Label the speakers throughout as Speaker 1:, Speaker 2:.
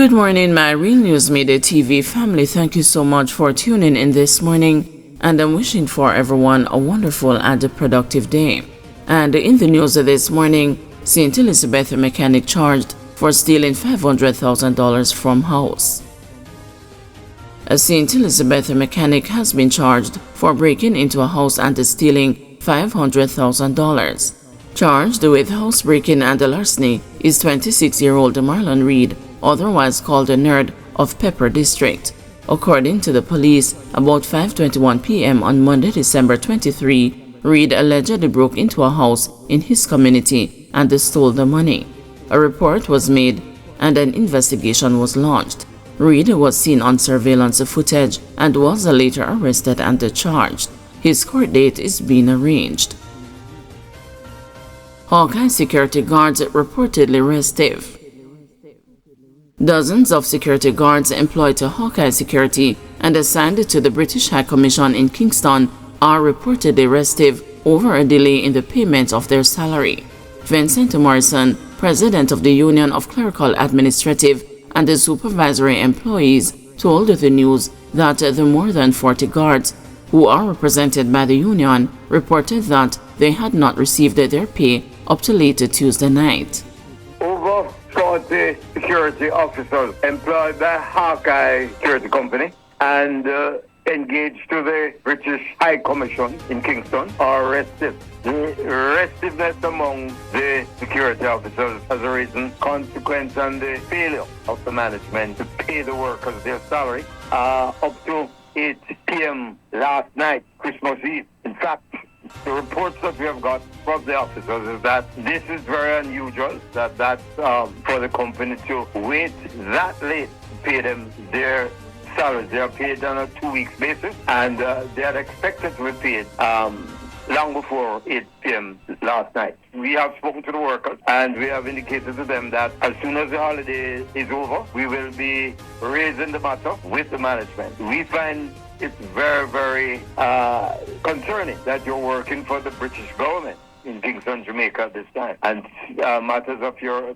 Speaker 1: Good morning, my Real News Midday TV family. Thank you so much for tuning in this morning, and I'm wishing for everyone a wonderful and a productive day. And in the news this morning, St. Elizabeth mechanic charged for stealing $500,000 from house. A St. Elizabeth mechanic has been charged for breaking into a house and stealing $500,000. Charged with housebreaking and larceny is 26-year-old Marlon Reed, otherwise called the Nerd of Pepper District. According to the police, about 5:21 p.m. on Monday, December 23, Reed allegedly broke into a house in his community and stole the money. A report was made and an investigation was launched. Reed was seen on surveillance footage and was later arrested and charged. His court date is being arranged. Hawkeye security guards reportedly restive. Dozens of security guards employed to Hawkeye Security and assigned to the British High Commission in Kingston are reportedly restive over a delay in the payment of their salary. Vincent Morrison, president of the Union of Clerical Administrative and the Supervisory Employees, told the news that the more than 40 guards who are represented by the union reported that they had not received their pay up to late Tuesday night.
Speaker 2: Over 40 security officers employed by Hawkeye Security Company and engaged to the British High Commission in Kingston are restive. The restiveness among the security officers has arisen consequence on the failure of the management to pay the workers their salary up to 8 p.m. last night, Christmas Eve. In fact, the reports that we have got from the officers is that this is very unusual, that's for the company to wait that late to pay them their salaries. They are paid on a 2-week basis, and they are expected to be paid long before 8 p.m. last night. We have spoken to the workers, and we have indicated to them that as soon as the holiday is over, we will be raising the matter with the management. We find it's very, very concerning that you're working for the British government in Kingston, Jamaica at this time, and matters of your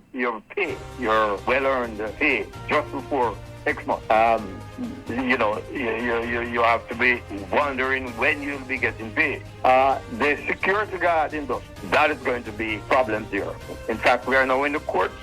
Speaker 2: pay, your well-earned pay, just before next month. You have to be wondering when you'll be getting paid. The security guard industry, that is going to be problems here. In fact, we are now in the courts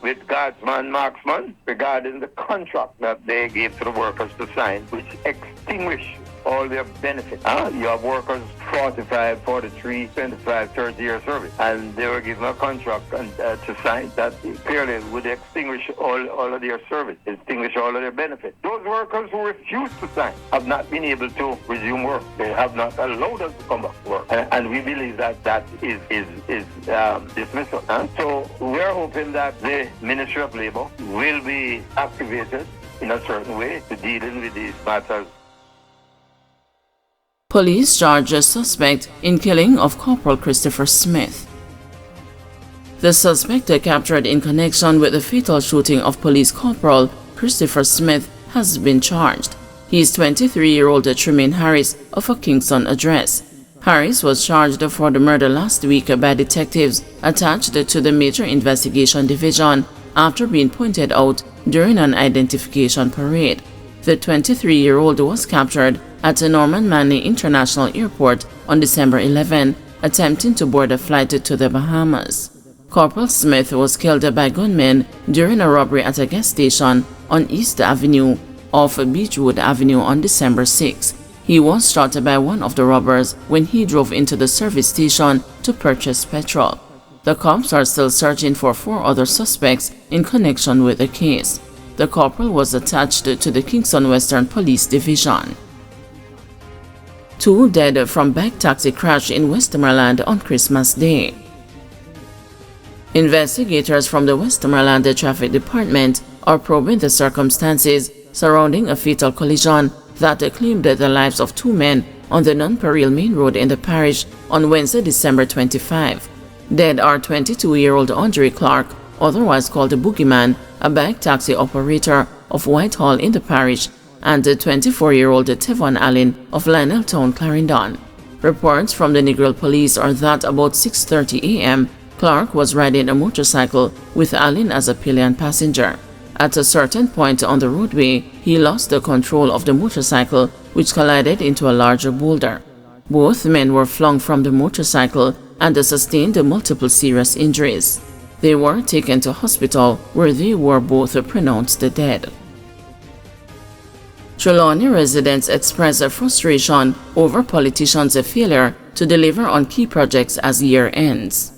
Speaker 2: with guardsman, marksman, regarding the contract that they gave to the workers to sign, which extinguish all their benefits. You have workers 45, 43, 25, 30 year service, and they were given a contract to sign that clearly would extinguish all of their service, extinguish all of their benefits. Those workers who refused to sign have not been able to resume work. They have not allowed us to come back to work, and we believe that is dismissal. So we're hoping that the Ministry of Labour will be activated in a certain way to dealing with these matters.
Speaker 1: Police charge a suspect in killing of Corporal Christopher Smith. The suspect captured in connection with the fatal shooting of Police Corporal Christopher Smith has been charged. He is 23-year-old Tremaine Harris of a Kingston address. Harris was charged for the murder last week by detectives attached to the Major Investigation Division after being pointed out during an identification parade. The 23-year-old was captured at the Norman Manley International Airport on December 11, attempting to board a flight to the Bahamas. Corporal Smith was killed by gunmen during a robbery at a gas station on East Avenue off Beechwood Avenue on December 6. He was shot by one of the robbers when he drove into the service station to purchase petrol. The cops are still searching for 4 other suspects in connection with the case. The corporal was attached to the Kingston Western Police Division. 2 dead from bike taxi crash in Westmoreland on Christmas Day. Investigators from the Westmoreland Traffic Department are probing the circumstances surrounding a fatal collision that claimed the lives of 2 men on the Nonpareil Main Road in the parish on Wednesday, December 25. Dead are 22-year-old Andre Clark, otherwise called the Boogeyman, a bike taxi operator of Whitehall in the parish, and the 24-year-old Tevon Allen of Lioneltown, Clarendon. Reports from the Negril police are that about 6:30 a.m., Clark was riding a motorcycle with Allen as a pillion passenger. At a certain point on the roadway, he lost the control of the motorcycle, which collided into a larger boulder. Both men were flung from the motorcycle and sustained multiple serious injuries. They were taken to hospital, where they were both pronounced dead. Trelawney residents expressed frustration over politicians' failure to deliver on key projects as year ends.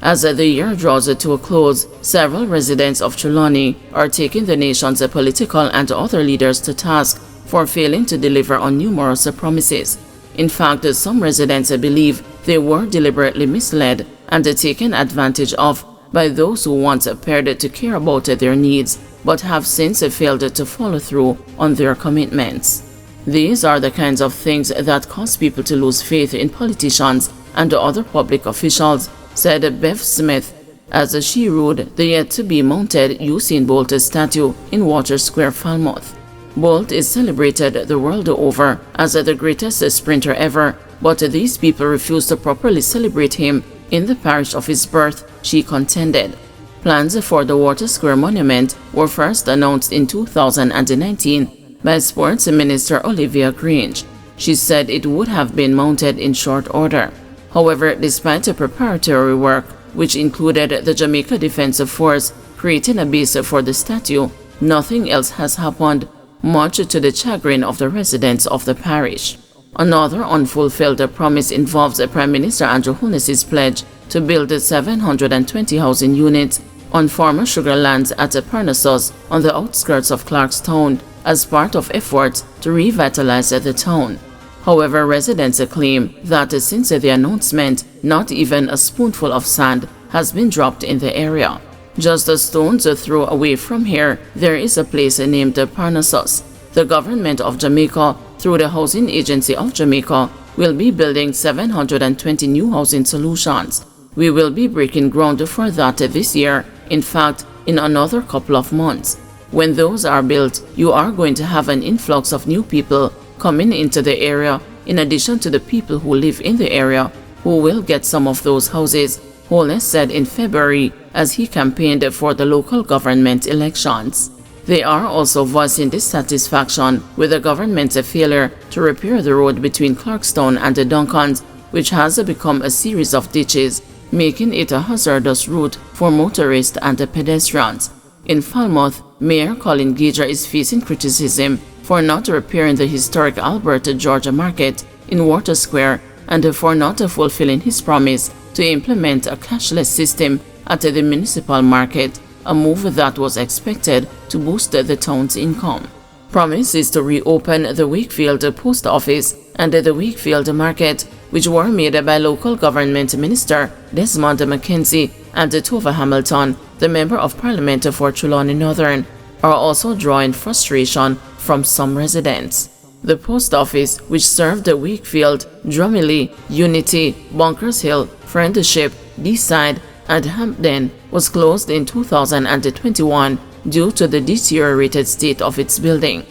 Speaker 1: As the year draws to a close, several residents of Trelawney are taking the nation's political and other leaders to task for failing to deliver on numerous promises. In fact, some residents believe they were deliberately misled and taken advantage of by those who once appeared to care about their needs but have since failed to follow through on their commitments. These are the kinds of things that cause people to lose faith in politicians and other public officials, said Bev Smith, as she ruled the yet-to-be-mounted Usain Bolt statue in Water Square, Falmouth. Bolt is celebrated the world over as the greatest sprinter ever, but these people refuse to properly celebrate him in the parish of his birth, she contended. Plans for the Water Square monument were first announced in 2019 by Sports Minister Olivia Grange. She said it would have been mounted in short order. However, despite preparatory work, which included the Jamaica Defensive Force creating a base for the statue, nothing else has happened, much to the chagrin of the residents of the parish. Another unfulfilled promise involves Prime Minister Andrew Holness's pledge to build 720 housing units on former sugar lands at Parnassus on the outskirts of Clarkstown as part of efforts to revitalize the town. However, residents claim that since the announcement, not even a spoonful of sand has been dropped in the area. Just a stone's throw away from here, there is a place named Parnassus. The government of Jamaica, through the Housing Agency of Jamaica, will be building 720 new housing solutions. We will be breaking ground for that this year, in fact, in another couple of months. When those are built, you are going to have an influx of new people coming into the area, in addition to the people who live in the area who will get some of those houses, Holness said in February as he campaigned for the local government elections. They are also voicing dissatisfaction with the government's failure to repair the road between Clarkstown and the Duncans, which has become a series of ditches, making it a hazardous route for motorists and pedestrians. In Falmouth, Mayor Colin Gager is facing criticism for not repairing the historic Albert Georgia Market in Water Square and for not fulfilling his promise to implement a cashless system at the municipal market, a move that was expected to boost the town's income. Promise is to reopen the Wakefield Post Office and the Wakefield Market, which were made by local government minister Desmond McKenzie, and Tova Hamilton, the member of parliament for Trelawney Northern, are also drawing frustration from some residents. The post office, which served Wakefield, Drumilly, Unity, Bunkers Hill, Friendship, Deeside, and Hampden, was closed in 2021 due to the deteriorated state of its building.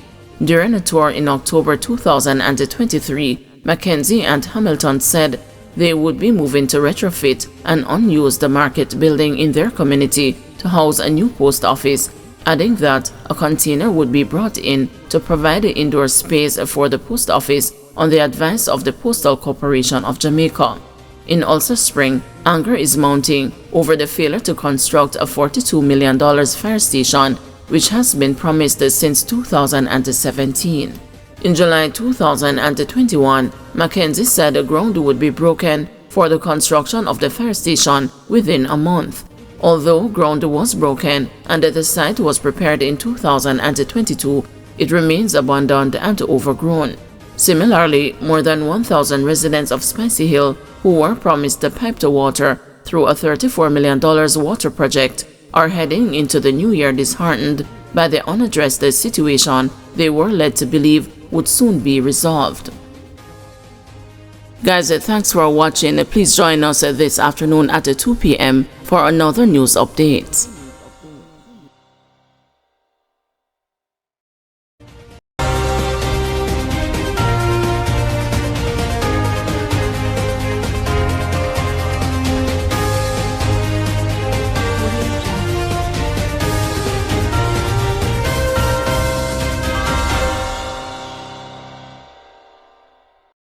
Speaker 1: During a tour in October 2023, Mackenzie and Hamilton said they would be moving to retrofit an unused market building in their community to house a new post office, adding that a container would be brought in to provide indoor space for the post office on the advice of the Postal Corporation of Jamaica. In Ulster Spring, anger is mounting over the failure to construct a $42 million fire station, which has been promised since 2017. In July 2021, Mackenzie said the ground would be broken for the construction of the fire station within a month. Although ground was broken and the site was prepared in 2022, it remains abandoned and overgrown. Similarly, more than 1,000 residents of Spicy Hill who were promised piped water through a $34 million water project are heading into the new year disheartened by the unaddressed situation they were led to believe would soon be resolved. Guys, thanks for watching. Please join us this afternoon at 2 p.m. for another news update.